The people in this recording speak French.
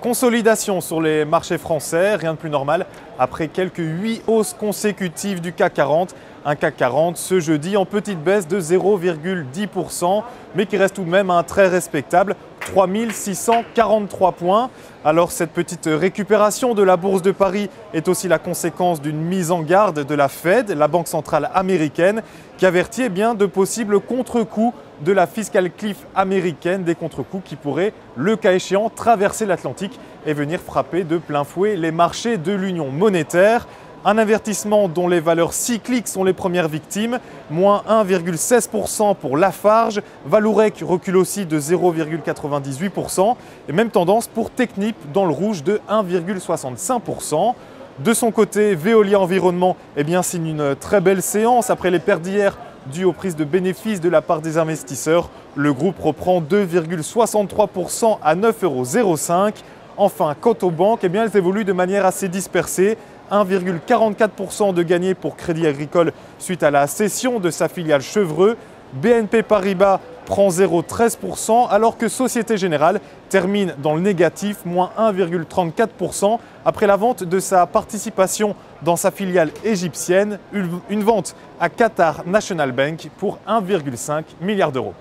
Consolidation sur les marchés français, rien de plus normal après quelques 8 hausses consécutives du CAC 40. Un CAC 40 ce jeudi en petite baisse de 0,10%, mais qui reste tout de même un très respectable 3643 points. Alors cette petite récupération de la Bourse de Paris est aussi la conséquence d'une mise en garde de la Fed, la banque centrale américaine, qui avertit de possibles contre-coups de la fiscal cliff américaine, des contre-coups qui pourraient, le cas échéant, traverser l'Atlantique et venir frapper de plein fouet les marchés de l'Union monétaire. Un avertissement dont les valeurs cycliques sont les premières victimes, moins 1,16% pour Lafarge, Vallourec recule aussi de 0,98% et même tendance pour Technip dans le rouge de 1,65%. De son côté, Veolia Environnement signe une très belle séance après les pertes d'hier dues aux prises de bénéfices de la part des investisseurs. Le groupe reprend 2,63% à 9,05 €. Enfin, quant aux banques, elles évoluent de manière assez dispersée. 1,44% de gagné pour Crédit Agricole suite à la cession de sa filiale Chevreux. BNP Paribas prend 0,13% alors que Société Générale termine dans le négatif, moins 1,34% après la vente de sa participation dans sa filiale égyptienne, une vente à Qatar National Bank pour 1,5 milliard d'euros.